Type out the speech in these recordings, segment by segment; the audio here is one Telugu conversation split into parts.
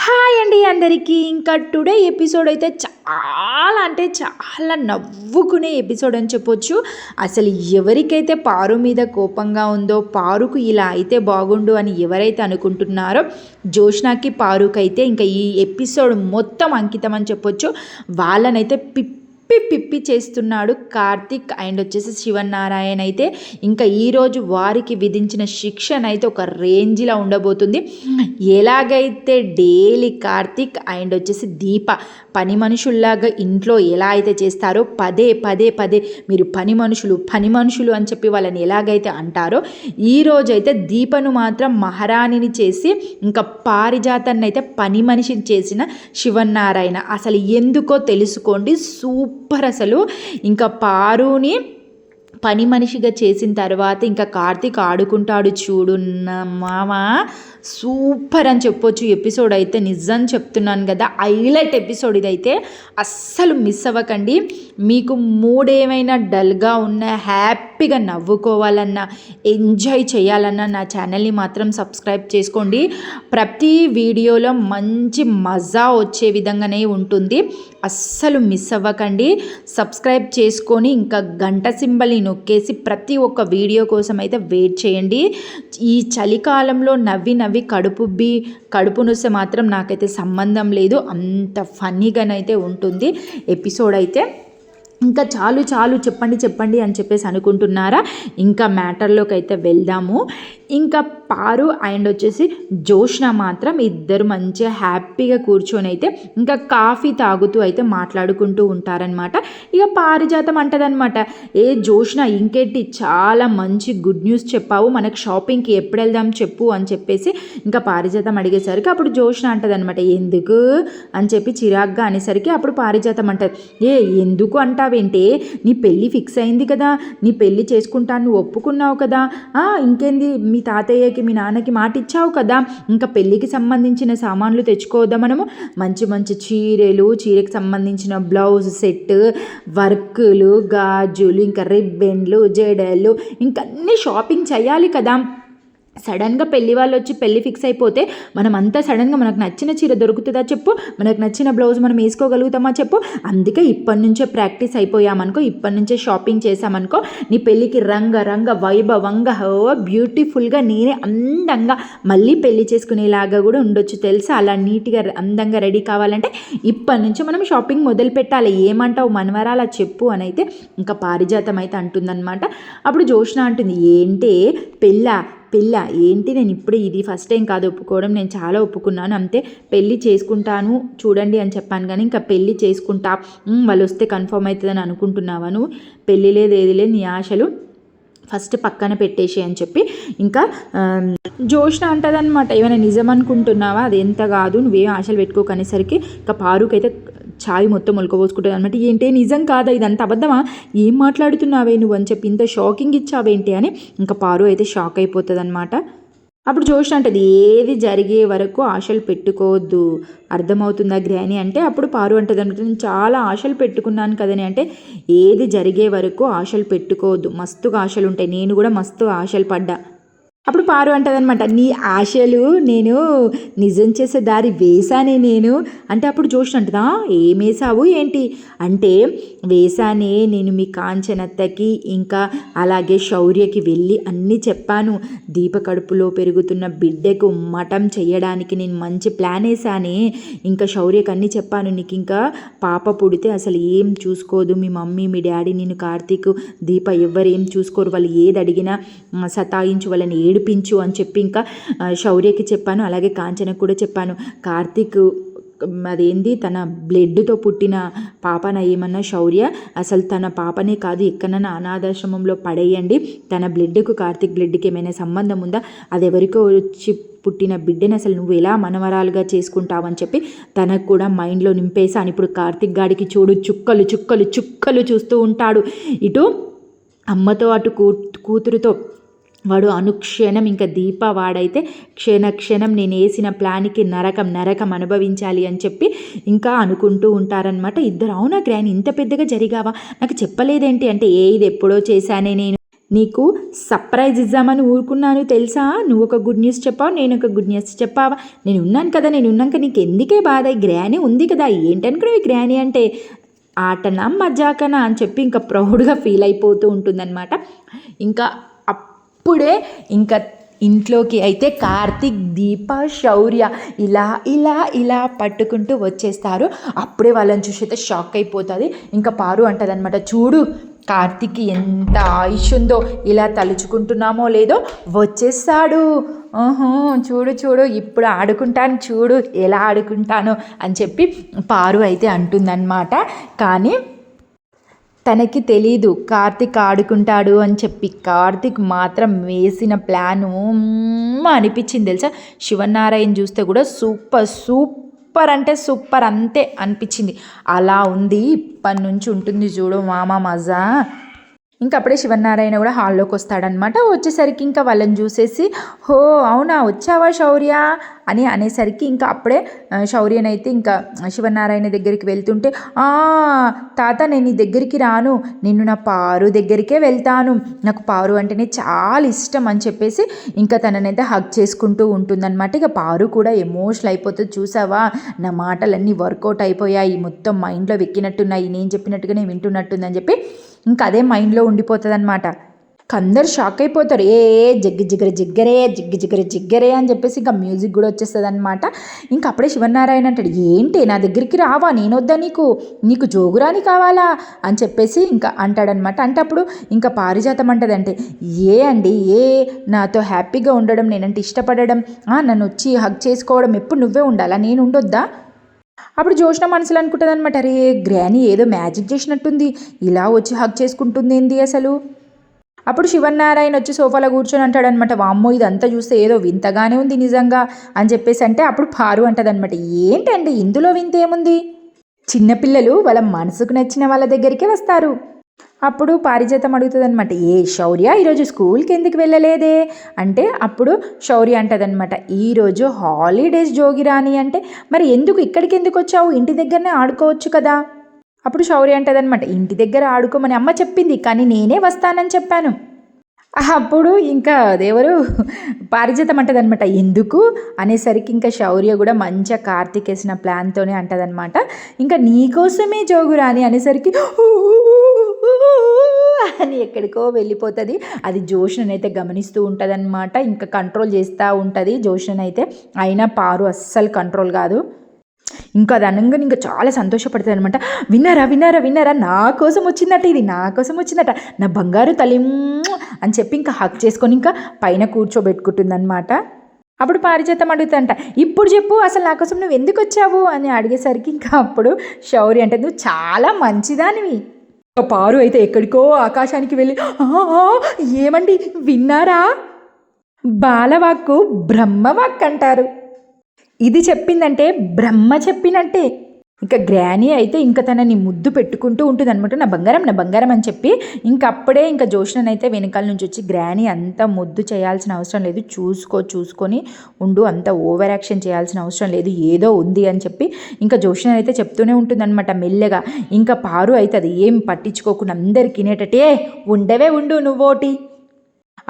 హాయ్ అండి అందరికీ. ఇంకా టుడే ఎపిసోడ్ అయితే చాలా అంటే చాలా నవ్వుకునే ఎపిసోడ్ అని చెప్పొచ్చు. అసలు ఎవరికైతే పారు మీద కోపంగా ఉందో, పారుకు ఇలా అయితే బాగుండు అని ఎవరైతే అనుకుంటున్నారో, జోష్నాకి పారుకైతే ఇంకా ఈ ఎపిసోడ్ మొత్తం అంకితం అని చెప్పొచ్చు. వాళ్ళనైతే పిప్పి చేస్తున్నాడు కార్తిక్ అండ్ వచ్చేసి శివనారాయణ అయితే. ఇంకా ఈరోజు వారికి విధించిన శిక్షణ అయితే ఒక రేంజ్లో ఉండబోతుంది. ఎలాగైతే డైలీ కార్తిక్ అండ్ వచ్చేసి దీప పని మనుషుల్లాగా ఇంట్లో ఎలా అయితే చేస్తారో, పదే మీరు పని మనుషులు అని చెప్పి వాళ్ళని ఎలాగైతే అంటారో, ఈరోజు అయితే దీపను మాత్రం మహారాణిని చేసి ఇంకా పారిజాతాన్ని అయితే పని మనిషిని చేసిన శివనారాయణ. అసలు ఎందుకో తెలుసుకోండి. సూపర్. అసలు ఇంకా పారుని పని మనిషిగా చేసిన తర్వాత ఇంకా కార్తీక్ ఆడుకుంటాడు చూడు మామ, సూపర్ అని చెప్పొచ్చు. ఎపిసోడ్ అయితే నిజం చెప్తున్నాను కదా, హైలైట్ ఎపిసోడ్ ఇదైతే. అస్సలు మిస్ అవ్వకండి. మీకు మూడ్ ఏమైనా డల్గా ఉన్నా, హ్యాపీగా నవ్వుకోవాలన్నా, ఎంజాయ్ చేయాలన్నా నా ఛానల్ని మాత్రం సబ్స్క్రైబ్ చేసుకోండి. ప్రతి వీడియోలో మంచి మజా వచ్చే విధంగానే ఉంటుంది. అస్సలు మిస్ అవ్వకండి. సబ్స్క్రైబ్ చేసుకొని ఇంకా గంట సింబల్ని నొక్కేసి ప్రతి ఒక్క వీడియో కోసం అయితే వెయిట్ చేయండి. ఈ చలికాలంలో నవ్వి కడుపు నొస్తే మాత్రం నాకైతే సంబంధం లేదు. అంత ఫన్నీగానైతే ఉంటుంది ఎపిసోడ్ అయితే. ఇంకా చాలు చెప్పండి అని చెప్పేసి అనుకుంటున్నారా? ఇంకా మ్యాటర్లోకి అయితే వెళ్దాము. ఇంకా పారు అండ్ వచ్చేసి జోష్న మాత్రం ఇద్దరు మంచిగా హ్యాపీగా కూర్చొని అయితే ఇంకా కాఫీ తాగుతూ అయితే మాట్లాడుకుంటూ ఉంటారనమాట. ఇక పారిజాతం అంటదనమాట, ఏ జోష్న ఇంకేంటి చాలా మంచి గుడ్ న్యూస్ చెప్పావు, మనకు షాపింగ్కి ఎప్పుడు వెళ్దాం చెప్పు అని చెప్పేసి ఇంకా పారిజాతం అడిగేసరికి అప్పుడు జోష్న అంటదనమాట, ఎందుకు అని చెప్పి చిరాగ్గా అనేసరికి అప్పుడు పారిజాతం అంటది, ఎందుకు అంటావేంటే, నీ పెళ్ళి ఫిక్స్ అయింది కదా, నీ పెళ్ళి చేసుకుంటాను నువ్వు ఒప్పుకున్నావు కదా, ఇంకేంది మీ తాతయ్యకి మీ నాన్నకి మాట ఇచ్చావు కదా, ఇంకా పెళ్ళికి సంబంధించిన సామాన్లు తెచ్చుకోవద్దా మనము, మంచి చీరకు సంబంధించిన బ్లౌజ్ సెట్, వర్కులు, గాజులు, ఇంకా రిబ్బన్లు, జడలు, ఇంకా అన్నీ షాపింగ్ చేయాలి కదా. సడన్గా పెళ్లి వాళ్ళు వచ్చి పెళ్ళి ఫిక్స్ అయిపోతే మనం అంతా సడన్గా మనకు నచ్చిన చీర దొరుకుతుందా చెప్పు, మనకు నచ్చిన బ్లౌజ్ మనం వేసుకోగలుగుతామా చెప్పు. అందుకే ఇప్పటి నుంచే ప్రాక్టీస్ అయిపోయామనుకో, ఇప్పటి నుంచే షాపింగ్ చేసామనుకో, నీ పెళ్ళికి రంగ వైభవంగా బ్యూటిఫుల్గా నేనే అందంగా మళ్ళీ పెళ్లి చేసుకునేలాగా కూడా ఉండొచ్చు తెలుసా. అలా నీట్గా అందంగా రెడీ కావాలంటే ఇప్పటి నుంచే మనం షాపింగ్ మొదలు పెట్టాలి. ఏమంటావు మనవరాలా చెప్పు అని అయితే ఇంకా పారిజాతం అయితే అంటుందన్నమాట. అప్పుడు జోష్న అంటుంది, ఏంటి పెళ్ళ ఏంటి, నేను ఇప్పుడే ఇది ఫస్ట్ టైం కాదు ఒప్పుకోవడం, నేను చాలా ఒప్పుకున్నాను అంతే, పెళ్ళి చేసుకుంటాను చూడండి అని చెప్పాను కానీ ఇంకా పెళ్ళి చేసుకుంటా, వాళ్ళు వస్తే కన్ఫర్మ్ అవుతుందని అనుకుంటున్నావా నువ్వు, పెళ్ళి లేదు ఏది లేదు, నీ ఆశలు ఫస్ట్ పక్కన పెట్టేసి అని చెప్పి ఇంకా జోష్న అంటదనమాట, ఏమైనా నిజం అనుకుంటున్నావా, అది ఎంత కాదు, నువ్వేం ఆశలు పెట్టుకోకనేసరికి ఇంకా పారుకైతే ఛాయ్ మొత్తం మొలకపోసుకుంటుంది అనమాట. ఏంటి నిజం కాదా, ఇదంతా అబద్ధమా, ఏం మాట్లాడుతున్నావే నువ్వు అని చెప్పి ఇంత షాకింగ్ ఇచ్చావేంటి అని ఇంకా పారు అయితే షాక్ అయిపోతుంది అనమాట. అప్పుడు జోష్న అంటది, ఏది జరిగే వరకు ఆశలు పెట్టుకోవద్దు, అర్థమవుతుందా గ్రాని అంటే. అప్పుడు పారు అంటది అనమాట, నేను చాలా ఆశలు పెట్టుకున్నాను కదని అంటే, ఏది జరిగే వరకు ఆశలు పెట్టుకోవద్దు, మస్తుగా ఆశలు ఉంటాయి, నేను కూడా మస్తు ఆశలు పడ్డా. అప్పుడు పారు అంటదనమాట, నీ ఆశలు నేను నిజం చేసే దారి వేసానే నేను అంటే. అప్పుడు జోష్న అంటదా, ఏమేసావు ఏంటి అంటే, వేసానే నేను మీ కాంచనత్తకి ఇంకా అలాగే శౌర్యకి వెళ్ళి అన్నీ చెప్పాను, దీప కడుపులో పెరుగుతున్న బిడ్డకు మఠం చేయడానికి నేను మంచి ప్లాన్ వేసానే, ఇంకా శౌర్యకి అన్నీ చెప్పాను, నీకు ఇంకా పాప పుడితే అసలు ఏం చూసుకోదు మీ మమ్మీ మీ డాడీ, నేను కార్తీక్ దీప ఎవ్వరు ఏం చూసుకోరు, వాళ్ళు ఏది అడిగినా సతాయించు, వాళ్ళని ఏడిపించు అని చెప్పి ఇంకా శౌర్యకి చెప్పాను, అలాగే కాంచనకు కూడా చెప్పాను. కార్తీక్ అదేంది తన బ్లడ్తో పుట్టిన పాపన ఏమన్నా శౌర్య, అసలు తన పాపనే కాదు ఎక్కడన్నా అనాథాశ్రమంలో పడేయండి, తన బ్లడ్కు కార్తీక్ బ్లడ్కి ఏమైనా సంబంధం ఉందా, అది ఎవరికో వచ్చి పుట్టిన బిడ్డని అసలు నువ్వు ఎలా మనవరాలుగా చేసుకుంటావని చెప్పి తనకు కూడా మైండ్లో నింపేశాను. ఇప్పుడు కార్తీక్ గాడికి చూడు చుక్కలు చూస్తూ ఉంటాడు, ఇటు అమ్మతో అటు కూతురుతో వాడు అనుక్షణం, ఇంకా దీప వాడైతే క్షణం నేను వేసిన ప్లాన్కి నరకం అనుభవించాలి అని చెప్పి ఇంకా అనుకుంటూ ఉంటారనమాట ఇద్దరు. అవునా గ్రాని ఇంత పెద్దగా జరిగావా, నాకు చెప్పలేదేంటి అంటే, ఇది ఎప్పుడో చేశానే నేను, నీకు సర్ప్రైజ్ ఇద్దామని ఊరుకున్నాను తెలుసా. నువ్వు ఒక గుడ్ న్యూస్ చెప్పావు, నేను ఒక గుడ్ న్యూస్ చెప్పావా. నేను ఉన్నాను కదా, నేను ఉన్నాక నీకు ఎందుకే బాధ, గ్రానీ ఉంది కదా, ఏంటనుకునేవి గ్రానీ అంటే ఆటనా మజాకనా అని చెప్పి ఇంకా ప్రౌడ్గా ఫీల్ అయిపోతూ ఉంటుందన్నమాట. ఇంకా అప్పుడే ఇంకా ఇంట్లోకి అయితే కార్తిక్, దీప, శౌర్య ఇలా ఇలా ఇలా పట్టుకుంటూ వచ్చేస్తారు. అప్పుడే వాళ్ళని చూసి అయితే షాక్ అయిపోతుంది. ఇంకా పారు అంటది అనమాట, చూడు కార్తిక్కి ఎంత ఆయుష్ ఉందో, ఇలా తలుచుకుంటున్నామో లేదో వచ్చేస్తాడు, చూడు చూడు ఇప్పుడు ఆడుకుంటాను, చూడు ఎలా ఆడుకుంటాను అని చెప్పి పారు అయితే అంటుందన్నమాట. కానీ తనకి తెలీదు కార్తిక్ ఆడుకుంటాడు అని చెప్పి. కార్తిక్ మాత్రం వేసిన ప్లాను అనిపించింది తెలుసా. శివనారాయణ చూస్తే కూడా సూపర్ అంటే సూపర్ అంతే అనిపించింది. అలా ఉంది, ఇప్పటి నుంచి ఉంటుంది చూడు మామ మజా. ఇంకా అప్పుడే శివనారాయణ కూడా హాల్లోకి వస్తాడనమాట. వచ్చేసరికి ఇంకా వాళ్ళని చూసేసి, హో అవునా వచ్చావా శౌర్య అని అనేసరికి ఇంకా అప్పుడే శౌర్యనైతే ఇంకా శివనారాయణ దగ్గరికి వెళ్తుంటే, తాత నేను నీ దగ్గరికి రాను, నిన్ను నా పారు దగ్గరికే వెళ్తాను, నాకు పారు అంటేనే చాలా ఇష్టం అని చెప్పేసి ఇంకా తననైతే హగ్ చేసుకుంటూ ఉంటుందన్నమాట. ఇక పారు కూడా ఎమోషనల్ అయిపోతుంది. చూసావా నా మాటలన్నీ వర్కౌట్ అయిపోయాయి, మొత్తం మైండ్లో వెక్కినట్టున్నాయి, నేను చెప్పినట్టుగానే వింటున్నట్టుందని చెప్పి ఇంకా అదే మైండ్లో ఉండిపోతుంది అనమాట. అందరు షాక్ అయిపోతారు, జిగ్గి జిగ్గర జిగ్గరే జిగ్గి జిగ్గర జిగ్గరే అని చెప్పేసి ఇంకా మ్యూజిక్ కూడా వచ్చేస్తుంది అనమాట. ఇంకా అప్పుడే శివనారాయణ అంటాడు, ఏంటి నా దగ్గరికి రావా, నేను వద్దా నీకు జోగురాని కావాలా అని చెప్పేసి ఇంకా అంటాడనమాట. అంటే అప్పుడు ఇంకా పారిజాతం అంటదంటే, అండి నాతో హ్యాపీగా ఉండడం, నేనంటే ఇష్టపడడం, నన్ను వచ్చి హగ్ చేసుకోవడం ఎప్పుడు నువ్వే ఉండాలా, నేను ఉండొద్దా. అప్పుడు జోష్న మనసులో అనుకుంటుంది అనమాట, అరే గ్రానీ ఏదో మ్యాజిక్ చేసినట్టుంది, ఇలా వచ్చి హగ్ చేసుకుంటుంది ఏంది అసలు. అప్పుడు శివనారాయణ వచ్చి సోఫాలో కూర్చొని అంటాడనమాట, వామ్మో ఇదంతా చూస్తే ఏదో వింతగానే ఉంది నిజంగా అని చెప్పేసి. అంటే అప్పుడు పారు అంటదనమాట, ఏంటండి ఇందులో వింత ఏముంది, చిన్నపిల్లలు వాళ్ళ మనసుకు నచ్చిన వాళ్ళ దగ్గరికే వస్తారు. అప్పుడు పారిజాతం అడుగుతుంది అనమాట, శౌర్య ఈరోజు స్కూల్కి ఎందుకు వెళ్ళలేదే అంటే అప్పుడు శౌర్య అంటదనమాట, ఈరోజు హాలిడేస్ జోగిరాని అంటే మరి ఇక్కడికి ఎందుకు వచ్చావు, ఇంటి దగ్గరనే ఆడుకోవచ్చు కదా. అప్పుడు శౌర్య అంటదనమాట, ఇంటి దగ్గర ఆడుకోమని అమ్మ చెప్పింది, కానీ నేనే వస్తానని చెప్పాను. అప్పుడు ఇంకా దేవరు పారిజాతం అంటదనమాట, ఎందుకు అనేసరికి ఇంకా శౌర్య కూడా మంచిగా కార్తిక్ వేసిన ప్లాన్తోనే అంటదనమాట, ఇంకా నీకోసమే జోగురాని అనేసరికి అని ఎక్కడికో వెళ్ళిపోతుంది. అది జోష్ననైతే గమనిస్తూ ఉంటుంది అనమాట. ఇంకా కంట్రోల్ చేస్తూ ఉంటుంది జోష్ననైతే. అయినా పారు అస్సలు కంట్రోల్ కాదు. ఇంకా అది అనగానే ఇంకా చాలా సంతోషపడుతుంది అనమాట. విన్నారా నా కోసం వచ్చిందట, ఇది నా కోసం వచ్చిందట, నా బంగారు తల్లి అని చెప్పి ఇంకా హక్ చేసుకొని ఇంకా పైన కూర్చోబెట్టుకుంటుంది అనమాట. అప్పుడు పారిజాతం అడుగుతాంట, ఇప్పుడు చెప్పు అసలు నా కోసం నువ్వు ఎందుకు వచ్చావు అని అడిగేసరికి ఇంకా అప్పుడు శౌర్య అంటే, నువ్వు చాలా మంచిదానివి. పారు అయితే ఎక్కడికో ఆకాశానికి వెళ్ళి, ఏమండి విన్నారా, బాలవాక్కు బ్రహ్మవాక్ అంటారు, ఇది చెప్పిందంటే బ్రహ్మ చెప్పినట్టే. ఇంకా గ్రానీ అయితే ఇంకా తనని ముద్దు పెట్టుకుంటూ ఉంటుంది అనమాట, నా బంగారం అని చెప్పి. ఇంకప్పుడే ఇంకా జోష్ననైతే వెనకాల నుంచి వచ్చి, గ్రానీ అంత ముద్దు చేయాల్సిన అవసరం లేదు, చూసుకొని ఉండు, అంత ఓవర్ యాక్షన్ చేయాల్సిన అవసరం లేదు, ఏదో ఉంది అని చెప్పి ఇంకా జోష్ననైతే చెప్తూనే ఉంటుంది అనమాట మెల్లగా. ఇంకా పారు అయితే అది ఏం పట్టించుకోకుండా అందరికి వినేటట్టే, ఉండు నువ్వోటి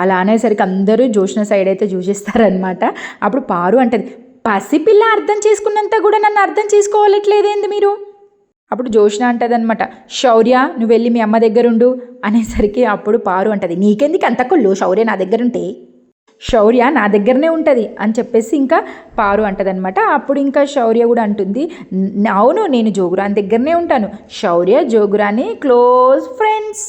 అలా అనేసరికి అందరూ జోష్న సైడ్ అయితే చూసేస్తారనమాట. అప్పుడు పారు అంటది, పసిపిల్ల అర్థం చేసుకున్నంత కూడా నన్ను అర్థం చేసుకోవాలట్లేదేంది మీరు. అప్పుడు జోష్న అంటదనమాట, శౌర్య నువ్వు వెళ్ళి మీ అమ్మ దగ్గరుండు అనేసరికి అప్పుడు పారు అంటది, నీకెందుకు అంత కొల్లు, శౌర్య నా దగ్గరుంటే, శౌర్య నా దగ్గరనే ఉంటుంది అని చెప్పేసి ఇంకా పారు అంటదనమాట. అప్పుడు ఇంకా శౌర్య కూడా అంటుంది, అవును నేను జోగురాని దగ్గరనే ఉంటాను, శౌర్య జోగురాని క్లోజ్ ఫ్రెండ్స్.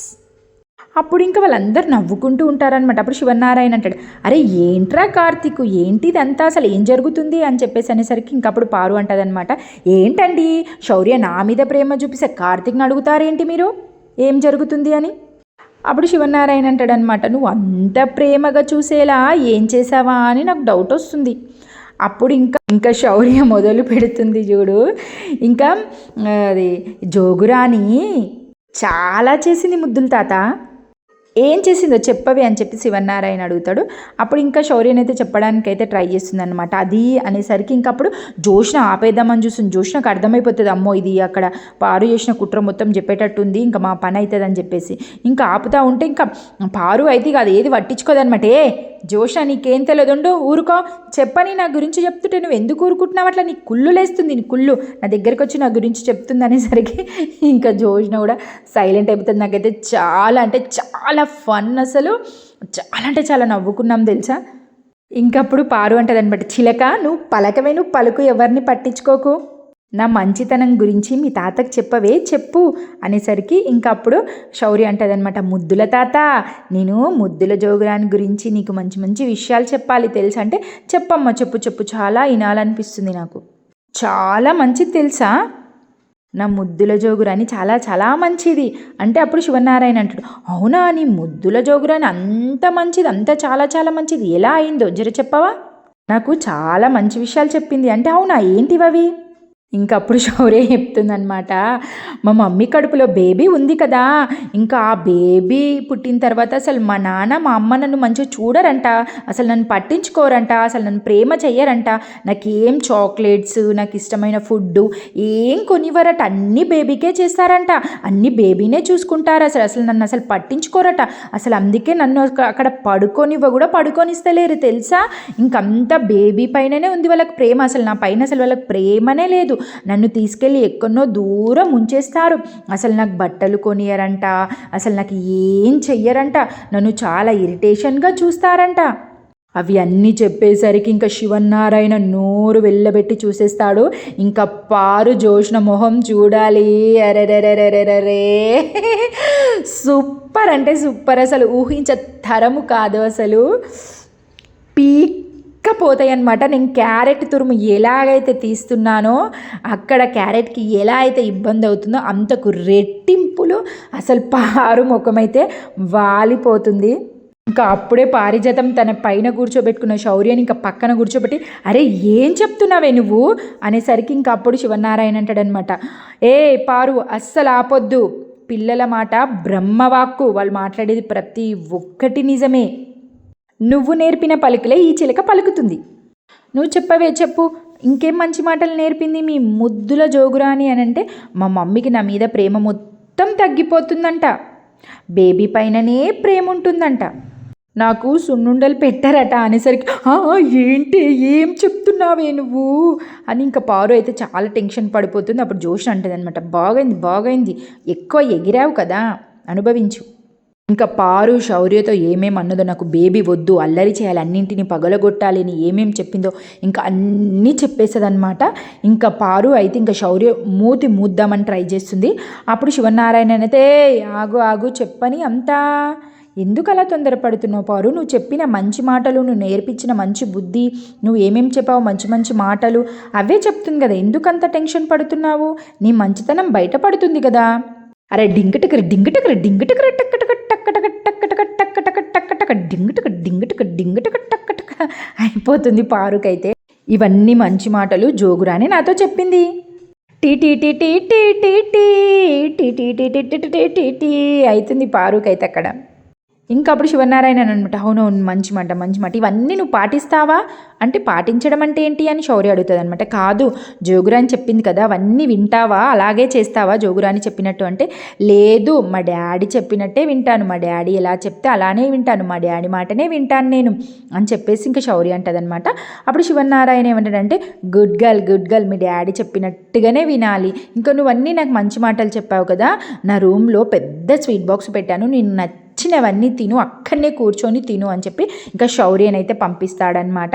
అప్పుడు ఇంకా వాళ్ళందరూ నవ్వుకుంటూ ఉంటారనమాట. అప్పుడు శివనారాయణ అంటాడు, అరే ఏంట్రా కార్తిక్, ఏంటిదంతా అసలు ఏం జరుగుతుంది అని చెప్పేసి అనేసరికి ఇంకప్పుడు పారు అంటదనమాట, ఏంటండి శౌర్య నా మీద ప్రేమ చూపిస్తే కార్తిక్ని అడుగుతారేంటి మీరు, ఏం జరుగుతుంది అని. అప్పుడు శివనారాయణ అంటాడనమాట, నువ్వు అంత ప్రేమగా చూసేలా ఏం చేసావా అని నాకు డౌట్ వస్తుంది. అప్పుడు ఇంకా శౌర్య మొదలు పెడుతుంది చూడు, ఇంకా అది జోగురాని చాలా చేసింది ముద్దులు తాత, ఏం చేసిందో చెప్పవే అని చెప్పి శివనారాయణ అడుగుతాడు. అప్పుడు ఇంకా శౌర్యని అయితే చెప్పడానికైతే ట్రై చేస్తుంది అనమాట. అది అనేసరికి ఇంకా అప్పుడు జోష్న ఆపేద్దామని చూస్తుంది. జోష్నకు అర్థమైపోతుంది, అమ్మో ఇది అక్కడ పారు చేసిన కుట్ర మొత్తం చెప్పేటట్టుంది, ఇంకా మా పని అవుతుంది అని చెప్పేసి ఇంకా ఆపుతా ఉంటే ఇంకా పారు అయితే కాదు ఏది పట్టించుకోదనమాట. జోష్న నీకేం తెలియదుండో ఊరుకో, చెప్పని నా గురించి చెప్తుంటే నువ్వు ఎందుకు ఊరుకుంటున్నావు, అట్లా నీ కుళ్ళు లేస్తుంది, నీ కుళ్ళు నా దగ్గరికి వచ్చి నా గురించి చెప్తుంది అనేసరికి ఇంకా జోష్న కూడా సైలెంట్ అయిపోతుంది. నాకైతే చాలా అంటే చాలా ఫన్, అసలు చాలా అంటే చాలా నవ్వుకున్నాం తెలుసా. ఇంకప్పుడు పారు అంటదనమాట, చిలక నువ్వు పలకవే, నువ్వు పలుకు, ఎవరిని పట్టించుకోకు, నా మంచితనం గురించి మీ తాతకు చెప్పవే చెప్పు అనేసరికి ఇంకప్పుడు శౌర్య అంటదనమాట, ముద్దుల తాత నేను ముద్దుల జోగురాని గురించి నీకు మంచి మంచి విషయాలు చెప్పాలి తెలుసా అంటే, చెప్పమ్మా చెప్పు చెప్పు, చాలా వినాలనిపిస్తుంది నాకు, చాలా మంచిది తెలుసా నా ముద్దుల జోగురాని, చాలా చాలా మంచిది అంటే అప్పుడు శివనారాయణ అంటాడు, అవునా నీ ముద్దుల జోగురాని అంత మంచిది, అంత చాలా చాలా మంచిది, ఎలా అయిందో జర చెప్పవా, నాకు చాలా మంచి విషయాలు చెప్పింది అంటే, అవునా ఏంటివవి. ఇంకప్పుడు శౌర్య చెప్తుందనమాట, మా మమ్మీ కడుపులో బేబీ ఉంది కదా, ఇంకా ఆ బేబీ పుట్టిన తర్వాత అసలు మా నాన్న మా అమ్మ నన్ను మంచిగా చూడరంట, అసలు నన్ను పట్టించుకోరంట, అసలు నన్ను ప్రేమ చెయ్యరంట, నాకేం చాక్లెట్స్ నాకు ఇష్టమైన ఫుడ్డు ఏం కొనివ్వరట, అన్నీ బేబీకే చేస్తారంట, అన్నీ బేబీనే చూసుకుంటారు, అసలు అసలు నన్ను అసలు పట్టించుకోరట, అసలు అందుకే నన్ను అక్కడ పడుకోనివ్వ కూడా పడుకొనిస్తలేరు తెలుసా, ఇంకంతా బేబీ పైననే ఉంది వాళ్ళకి ప్రేమ, అసలు నా పైన అసలు వాళ్ళకి ప్రేమనే లేదు, నన్ను తీసుకెళ్ళి ఎక్కడో దూరం ఉంచేస్తారు, అసలు నాకు బట్టలు కొనియరంట, అసలు నాకు ఏం చెయ్యరంట, నన్ను చాలా ఇరిటేషన్గా చూస్తారంట. అవి అన్నీ చెప్పేసరికి ఇంకా శివనారాయణ నోరు వెళ్ళబెట్టి చూసేస్తాడు. ఇంకా పారు జోష్న మొహం చూడాలి, అరెరెరెరెరెరే సూపర్ అంటే సూపర్, అసలు ఊహించే తరము కాదు, అసలు పోతాయి అన్నమాట. నేను క్యారెట్ తురుము ఎలాగైతే తీస్తున్నానో అక్కడ క్యారెట్కి ఎలా అయితే ఇబ్బంది అవుతుందో అంతకు రెట్టింపులు అసలు పారు ముఖమైతే వాలిపోతుంది. ఇంకా అప్పుడే పారిజాతం తన పైన కూర్చోబెట్టుకున్న శౌర్యని ఇంకా పక్కన కూర్చోబెట్టి, అరే ఏం చెప్తున్నావే నువ్వు అనేసరికి ఇంకా అప్పుడు శివనారాయణ అంటాడనమాట, ఏ పారు అస్సలు ఆపొద్దు, పిల్లల మాట బ్రహ్మవాక్కు, వాళ్ళు మాట్లాడేది ప్రతి ఒక్కటి నిజమే, నువ్వు నేర్పిన పలుకులే ఈ చిలక పలుకుతుంది, నువ్వు చెప్పవే చెప్పు, ఇంకేం మంచి మాటలు నేర్పింది మీ ముద్దుల జోగురాని అని అంటే, మా మమ్మీకి నా మీద ప్రేమ మొత్తం తగ్గిపోతుందంట, బేబీ పైననే ప్రేమ ఉంటుందంట, నాకు సున్నుండలు పెట్టారట అనేసరికి ఏంటి ఏం చెప్తున్నావే నువ్వు అని ఇంకా పారు అయితే చాలా టెన్షన్ పడిపోతుంది. అప్పుడు జోష్ అంటుంది అనమాట, బాగైంది బాగైంది, ఎక్కువ ఎగిరావు కదా అనుభవించు. ఇంకా పారు శౌర్యతో ఏమేమి అన్నదో, నాకు బేబీ వద్దు, అల్లరి చేయాలి, అన్నింటినీ పగలగొట్టాలి అని ఏమేమి చెప్పిందో ఇంకా అన్నీ చెప్పేస్తుందనమాట. ఇంకా పారు అయితే ఇంకా శౌర్య మూద్దామని ట్రై చేస్తుంది. అప్పుడు శివనారాయణ అయితే ఆగు ఆగు చెప్పని అంతా ఎందుకు అలా తొందరపడుతున్నావు పారు, నువ్వు చెప్పిన మంచి మాటలు, నువ్వు నేర్పించిన మంచి బుద్ధి, నువ్వు ఏమేమి చెప్పావు మంచి మంచి మాటలు అవే చెప్తుంది కదా, ఎందుకంత టెన్షన్ పడుతున్నావు, నీ మంచితనం బయటపడుతుంది కదా. అరే డింగటకర డింగటకర డింగటకర టక్కటక టక్కటక టక్కటక టక్కటక టక్కటక డింగటక డింగటక డింగటక టక్కటక అయిపోతుంది పారుకైతే. ఇవన్నీ మంచి మాటలు జోగురాని నాతో చెప్పింది. టీ టీ టీ టీ టీ టీ టీ టీ టీ టీ టీ టీ టీ టీ అవుతుంది పారుకైతే అక్కడ. ఇంకా అప్పుడు శివనారాయణ అనమాట, అవునవును మంచి మాట మంచి మాట, ఇవన్నీ నువ్వు పాటిస్తావా అంటే, పాటించడం అంటే ఏంటి అని శౌర్య అడుగుతుంది అనమాట. కాదు జోగురాని చెప్పింది కదా అవన్నీ వింటావా, అలాగే చేస్తావా జోగురాని చెప్పినట్టు అంటే, లేదు మా డాడీ చెప్పినట్టే వింటాను, మా డాడీ ఎలా చెప్తే అలానే వింటాను, మా డాడీ మాటనే వింటాను నేను అని చెప్పేసి ఇంకా శౌర్య అంటదనమాట. అప్పుడు శివనారాయణ ఏమంటాడంటే, గుడ్ గర్ల్ మీ డాడీ చెప్పినట్టుగానే వినాలి, ఇంకా నువ్వన్నీ నాకు మంచి మాటలు చెప్పావు కదా, నా రూమ్లో పెద్ద స్వీట్ బాక్స్ పెట్టాను, నేను నచ్చినవన్నీ తిను, అక్కడనే కూర్చొని తిను అని చెప్పి ఇంకా శౌర్యనైతే పంపిస్తాడనమాట.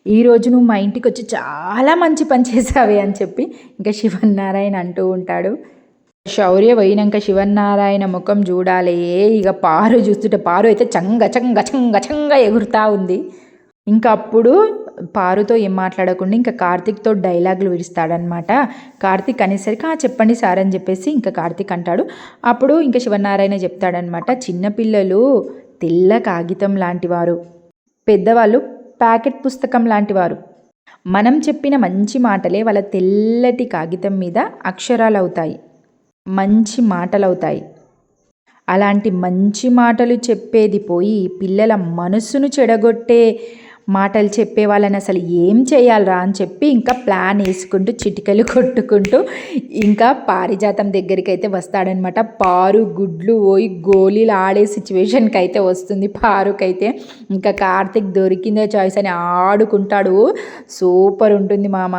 ఈరోజు నువ్వు మా ఇంటికి వచ్చి చాలా మంచి పని చేసావే అని చెప్పి ఇంకా శివనారాయణ అంటూ ఉంటాడు. శౌర్య పోయినాక శివనారాయణ ముఖం చూడాలి, ఇక పారు చూస్తుంటే పారు అయితే చంగ చంగ చంగ చంగ ఎగురుతూ ఉంది. ఇంకా అప్పుడు పారుతో ఏం మాట్లాడకుండా ఇంకా కార్తీక్తో డైలాగులు విడుస్తాడనమాట. కార్తీక్ అనేసరికి చెప్పండి సార్ అని చెప్పేసి ఇంకా కార్తీక్ అంటాడు. అప్పుడు ఇంకా శివనారాయణ చెప్తాడనమాట, చిన్నపిల్లలు తెల్ల కాగితం లాంటివారు, పెద్దవాళ్ళు ప్యాకెట్ పుస్తకం లాంటివారు, మనం చెప్పిన మంచి మాటలే వాళ్ళ తెల్లటి కాగితం మీద అక్షరాలు అవుతాయి, మంచి మాటలు అవుతాయి, అలాంటి మంచి మాటలు చెప్పేది పోయి పిల్లల మనసును చెడగొట్టే మాటలు చెప్పే వాళ్ళని అసలు ఏం చేయాలరా అని చెప్పి ఇంకా ప్లాన్ వేసుకుంటూ చిటికలు కొట్టుకుంటూ ఇంకా పారిజాతం దగ్గరికి అయితే వస్తాడనమాట. పారు గుడ్లు పోయి గోళీలు ఆడే సిచ్యువేషన్కి అయితే వస్తుంది పారుకైతే. ఇంకా కార్తిక్ దొరికిందే చాయిస్ అని ఆడుకుంటాడు. సూపర్ ఉంటుంది మామ.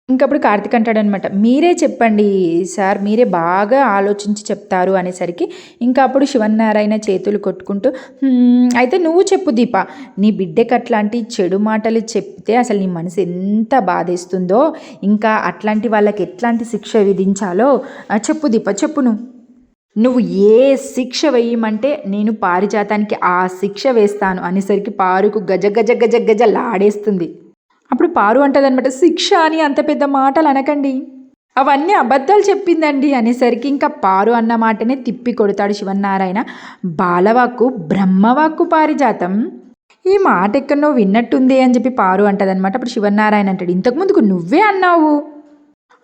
ఇంకప్పుడు కార్తిక్ అంటాడనమాట, మీరే చెప్పండి సార్, మీరే బాగా ఆలోచించి చెప్తారు అనేసరికి ఇంకా అప్పుడు శివన్నారాయణ చేతులు కొట్టుకుంటూ అయితే నువ్వు చెప్పు దీప, నీ బిడ్డకి అట్లాంటి చెడు మాటలు చెప్తే అసలు నీ మనసు ఎంత బాధేస్తుందో, ఇంకా అట్లాంటి వాళ్ళకి ఎట్లాంటి శిక్ష విధించాలో చెప్పు దీప, చెప్పు నువ్వు ఏ శిక్ష వేయమంటే నేను పారిజాతానికి ఆ శిక్ష వేస్తాను అనేసరికి పారుకు గజ గజ గజ గజ లాడేస్తుంది. అప్పుడు పారు అంటదనమాట, శిక్ష అని అంత పెద్ద మాటలు అనకండి, అవన్నీ అబద్ధాలు చెప్పిందండి అనేసరికి ఇంకా పారు అన్న మాటనే తిప్పి కొడతాడు శివన్నారాయణ. బాలవాక్కు బ్రహ్మవాక్కు పారిజాతం, ఈ మాట ఎక్కడో విన్నట్టుంది అని చెప్పి పారు అంటదనమాట. అప్పుడు శివన్నారాయణ అంటాడు, ఇంతకుముందుకు నువ్వే అన్నావు,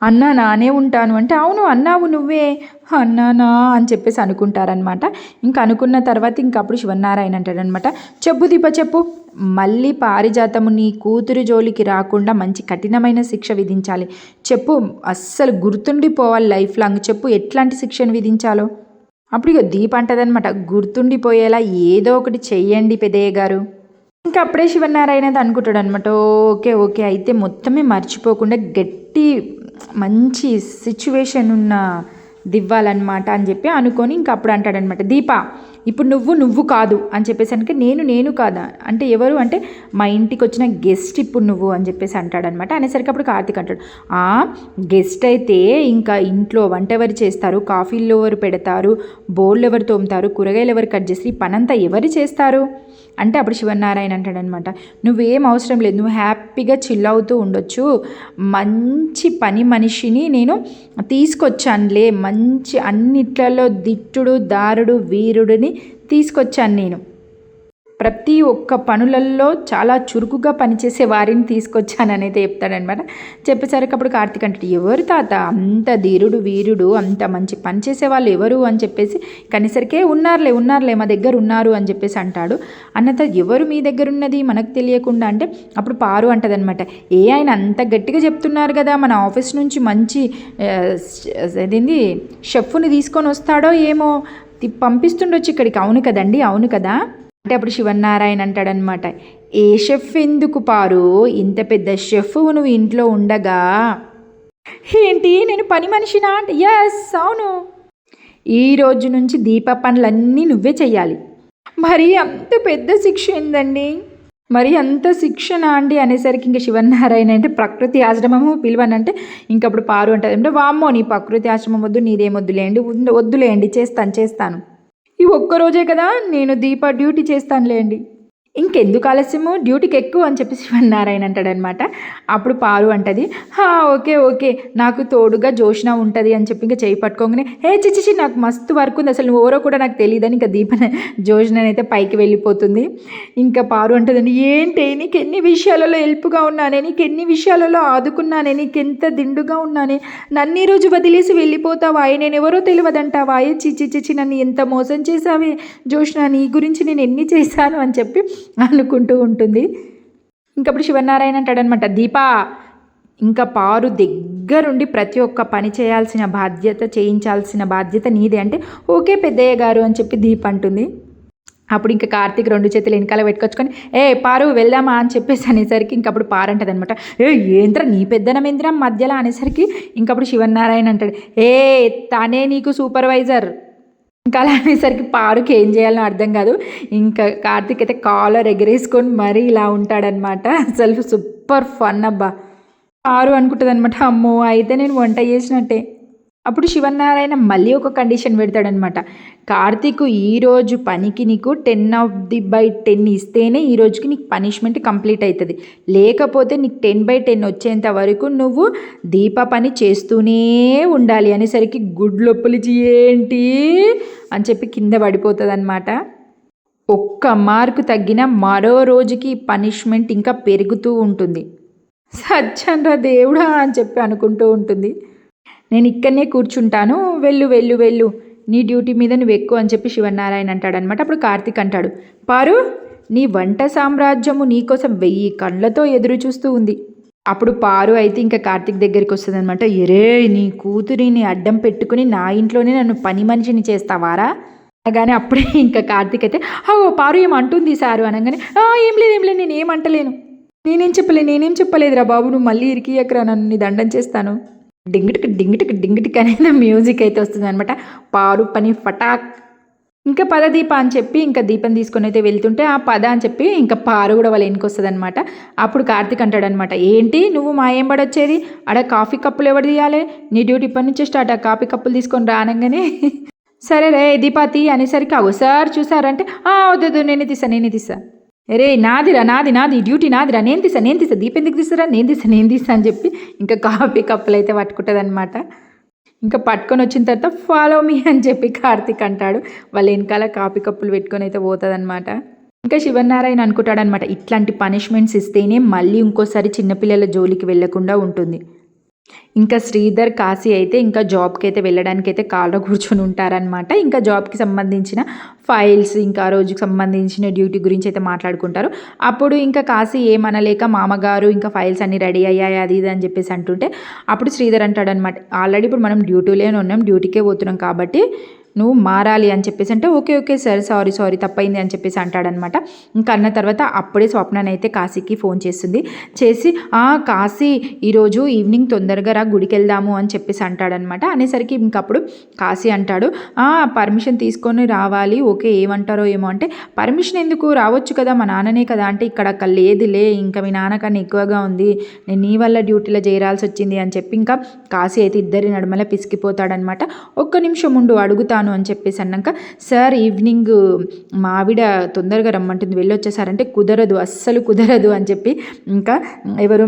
అన్నా నానే ఉంటాను అంటే, అవును అన్నావు నువ్వే, అన్నానా అని చెప్పేసి అనుకుంటారనమాట. ఇంకా అనుకున్న తర్వాత అప్పుడు శివన్నారాయణ అంటాడనమాట, చెప్పు దీప చెప్పు, మళ్ళీ పారిజాతము నీ కూతురు జోలికి రాకుండా మంచి కఠినమైన శిక్ష విధించాలి, చెప్పు, అస్సలు గుర్తుండిపోవాలి లైఫ్ లాంగ్, చెప్పు ఎట్లాంటి శిక్షను విధించాలో. అప్పుడు ఇక దీప అంటదనమాట, గుర్తుండిపోయేలా ఏదో ఒకటి చెయ్యండి పెద్దయ్య గారు. ఇంకా అప్పుడే శివనారాయణ అనుకుంటాడు అనమాట, ఓకే ఓకే అయితే మొత్తమే మర్చిపోకుండా గట్టి మంచి సిచ్యువేషన్ ఉన్న దివ్వాలన్నమాట అని చెప్పి అనుకొని ఇంకా అప్పుడు అంటాడనమాట, దీప ఇప్పుడు నువ్వు కాదు అని చెప్పేసరికి నేను కాదా అంటే ఎవరు అంటే మా ఇంటికి వచ్చిన గెస్ట్ ఇప్పుడు నువ్వు అని చెప్పేసి అంటాడనమాట. అనేసరికి అప్పుడు కార్తీక్ అంటాడు, గెస్ట్ అయితే ఇంకా ఇంట్లో వంట ఎవరు చేస్తారు, కాఫీలు ఎవరు పెడతారు, బోళ్ళు ఎవరు తోముతారు, కూరగాయలు ఎవరు కట్ చేసి ఈ పనంతా ఎవరు చేస్తారు అంటే అప్పుడు శివనారాయణ అంటాడనమాట, నువ్వేం అవసరం లేదు, నువ్వు హ్యాపీగా చిల్ అవుతూ ఉండొచ్చు, మంచి పని మనిషిని నేను తీసుకొచ్చానులే, మంచి అన్నిట్లలో దిట్టుడు దారుడు వీరుడిని తీసుకొచ్చాను నేను, ప్రతి ఒక్క పనులలో చాలా చురుకుగా పనిచేసే వారిని తీసుకొచ్చానని అయితే చెప్తాడనమాట. చెప్పేసరికి అప్పుడు కార్తీక్ అంటే, ఎవరు తాత అంత ధీరుడు వీరుడు అంత మంచి పని చేసే వాళ్ళు ఎవరు అని చెప్పేసి కనీసరికే ఉన్నారులే మా దగ్గర ఉన్నారు అని చెప్పేసి అంటాడు. అన్నంత ఎవరు మీ దగ్గర ఉన్నది మనకు తెలియకుండా అంటే అప్పుడు పారు అంటదనమాట, ఆయన అంత గట్టిగా చెప్తున్నారు కదా, మన ఆఫీస్ నుంచి మంచి అదేంది షెఫ్ని తీసుకొని వస్తాడో ఏమో, పంపిస్తుండొచ్చు ఇక్కడికి, అవును కదండి అవును కదా అంటే అప్పుడు శివనారాయణ అంటాడనమాట, ఏ షెఫ్ ఎందుకు పారు, ఇంత పెద్ద షెఫ్ నువ్వు ఇంట్లో ఉండగా ఏంటి నేను పని మనిషినా అంటే, ఎస్ అవును, ఈ రోజు నుంచి దీప పనులన్నీ నువ్వే చెయ్యాలి. మరి అంత పెద్ద శిక్ష ఏందండి, మరి అంత శిక్షణ అండి అనేసరికి ఇంకా శివనారాయణ అంటే ప్రకృతి ఆశ్రమము పిలువనంటే ఇంకప్పుడు పారు అంటుంది అంటే, వామ్మో నీ ప్రకృతి ఆశ్రమం వద్దు, నీదేం వద్దులేండి చేస్తాను, ఈ ఒక్కరోజే కదా నేను దీప డ్యూటీ చేస్తానులేండి, ఇంకెందుకు ఆలస్యము డ్యూటీకి ఎక్కువ అని చెప్పి శివనారాయణ అంటాడనమాట. అప్పుడు పారు అంటది, ఓకే నాకు తోడుగా జోష్న ఉంటుంది అని చెప్పి ఇంకా చేయి పట్టుకోగానే, చిచి నాకు మస్తు వర్క్ ఉంది, అసలు నువ్వు ఎవరో కూడా నాకు తెలియదని ఇంకా జోష్ననైతే పైకి వెళ్ళిపోతుంది. ఇంకా పారు అంటుందండి, ఏంటి నీకు ఎన్ని విషయాలలో హెల్ప్గా ఉన్నానే, నీకు ఎన్ని విషయాలలో ఆదుకున్నానే, నీకు ఎంత దిండుగా ఉన్నానే, నన్ను ఈరోజు వదిలేసి వెళ్ళిపోతావా, నేను ఎవరో తెలియదంటావా, చిచి నన్ను ఎంత మోసం చేసావే జోష్న, నీ గురించి నేను ఎన్ని చేశాను అని చెప్పి అనుకుంటూ ఉంటుంది. ఇంకప్పుడు శివనారాయణ అంటాడనమాట, దీపా ఇంకా పారు దగ్గరుండి ప్రతి ఒక్క పని చేయించాల్సిన బాధ్యత నీదే అంటే, ఓకే పెద్దయ్య గారు అని చెప్పి దీప అంటుంది. అప్పుడు ఇంకా కార్తీక్ 2 చేతులు వెనకాల పెట్టుకొచ్చుకొని, పారు వెళ్దామా అని చెప్పేసి అనేసరికి ఇంకప్పుడు పారు అంటది అనమాట, ఏంద్ర నీ పెద్దనమేంద్ర మధ్యలో అనేసరికి ఇంకప్పుడు శివనారాయణ అంటాడు, తనే నీకు సూపర్వైజర్. ఇంకా అలా అనేసరికి పారుకి ఏం చేయాలో అర్థం కాదు. ఇంకా కార్తీక్ అయితే కాలర్ ఎగరేసుకొని మరీ ఇలా ఉంటాడనమాట. అసలు సూపర్ ఫన్ అబ్బా. పారు అనుకుంటుంది అనమాట, అమ్మో అయితే నేను వంట చేసినట్టే. అప్పుడు శివనారాయణ మళ్ళీ ఒక కండిషన్ పెడతాడనమాట, కార్తీక్ ఈరోజు పనికి నీకు 10/10 ఇస్తేనే ఈ రోజుకి నీకు పనిష్మెంట్ కంప్లీట్ అవుతుంది, లేకపోతే నీకు 10/10 వచ్చేంత వరకు నువ్వు దీప పని చేస్తూనే ఉండాలి అనేసరికి గుడ్లొప్పలిచి ఏంటి అని చెప్పి కింద పడిపోతుంది అనమాట. ఒక్క మార్కు తగ్గిన మరో రోజుకి పనిష్మెంట్ ఇంకా పెరుగుతూ ఉంటుంది. సచ్చండ్రా దేవుడా అని చెప్పి అనుకుంటూ ఉంటుంది. నేను ఇక్కడనే కూర్చుంటాను, వెళ్ళు నీ డ్యూటీ మీద నువ్వు ఎక్కువ అని చెప్పి శివనారాయణ అంటాడనమాట. అప్పుడు కార్తీక్ అంటాడు, పారు నీ వంట సామ్రాజ్యము నీకోసం 1000 కళ్ళతో ఎదురు చూస్తూ ఉంది. అప్పుడు పారు అయితే ఇంకా కార్తీక్ దగ్గరికి వస్తుంది అనమాట. ఎరే నీ కూతురిని అడ్డం పెట్టుకుని నా ఇంట్లోనే నన్ను పని మనిషిని చేస్తావారా అనగానే అప్పుడే ఇంకా కార్తీక్ అయితే పారు ఏమంటుంది సారు అనగానే ఏం లేదు నేను ఏమంటలేను, నేనేం చెప్పలేదురా బాబు, నువ్వు మళ్ళీ ఇరికియకరా, నన్ను నీ దండం చేస్తాను. డింగిటికి అనేది మ్యూజిక్ అయితే వస్తుంది అనమాట. పారు పని ఫటాక్. ఇంకా పద దీప అని చెప్పి ఇంకా దీపం తీసుకొని అయితే వెళ్తుంటే ఆ పద అని చెప్పి ఇంకా పారు కూడా వాళ్ళ ఇంటికి వస్తుంది అనమాట. అప్పుడు కార్తీక్ అంటాడనమాట, ఏంటి నువ్వు మా ఏం పడొచ్చేది, ఆడ కాఫీ కప్పులు ఎవరు తీయాలి, నీ డ్యూటీ పని నుంచే స్టార్ట్, ఆ కాఫీ కప్పులు తీసుకొని రానగానే సరే రే దీపాతి అనేసరికి ఒకసారి చూసారంటే వద్దు నేనే తీసా రే నాది డ్యూటీ నాదిరా, నేను తీసా దీపం ఎందుకు తీస్తారా, నేను తీసా అని చెప్పి ఇంకా కాఫీ కప్పులు అయితే పట్టుకుంటుంది అనమాట. ఇంకా పట్టుకొని వచ్చిన తర్వాత ఫాలో మీ అని చెప్పి కార్తీక్ అంటాడు. వాళ్ళ వెనకాల కాఫీ కప్పులు పెట్టుకొని అయితే పోతుందన్నమాట. ఇంకా శివనారాయణ అనుకుంటాడనమాట, ఇట్లాంటి పనిష్మెంట్స్ ఇస్తేనే మళ్ళీ ఇంకోసారి చిన్నపిల్లల జోలికి వెళ్లకుండా ఉంటుంది. ఇంకా శ్రీధర్ కాశీ అయితే ఇంకా జాబ్కి అయితే వెళ్ళడానికి అయితే కార్లో కూర్చొని ఉంటారనమాట. ఇంకా జాబ్కి సంబంధించిన ఫైల్స్ ఇంకా ఆ రోజుకి సంబంధించిన డ్యూటీ గురించి అయితే మాట్లాడుకుంటారు. అప్పుడు ఇంకా కాశీ ఏమనలేక మామగారు ఇంకా ఫైల్స్ అన్నీ రెడీ అయ్యాయి అది ఇది అని చెప్పేసి అంటుంటే అప్పుడు శ్రీధర్ అంటాడనమాట, ఆల్రెడీ ఇప్పుడు మనం డ్యూటీలోనే ఉన్నాం, డ్యూటీకే పోతున్నాం కాబట్టి నువ్వు మారాలి అని చెప్పేసి అంటే ఓకే సార్ సారీ తప్పైంది అని చెప్పేసి అంటాడనమాట. ఇంకా అన్న తర్వాత అప్పుడే స్వప్నని అయితే కాశీకి ఫోన్ చేసి కాశీ ఈరోజు ఈవినింగ్ తొందరగా రా గుడికి వెళ్దాము అని చెప్పేసి అంటాడనమాట. అనేసరికి ఇంకప్పుడు కాశీ అంటాడు, పర్మిషన్ తీసుకొని రావాలి, ఓకే ఏమంటారో ఏమో అంటే పర్మిషన్ ఎందుకు, రావచ్చు కదా మా నాన్ననే కదా అంటే ఇక్కడ లేదులే, ఇంకా మీ నాన్నకన్నా ఎక్కువగా ఉంది, నేను నీ వల్ల డ్యూటీలో చేరాల్సి వచ్చింది అని చెప్పి ఇంకా కాశీ అయితే ఇద్దరి నడుమల పిసికిపోతాడనమాట. ఒక్క నిమిషం ఉండు అడుగుతాను అని చెప్పేసి అన్నాక, సార్ ఈవినింగ్ మా ఆవిడ తొందరగా రమ్మంటుంది వెళ్ళొచ్చేసారంటే అస్సలు కుదరదు అని చెప్పి ఇంకా ఎవరు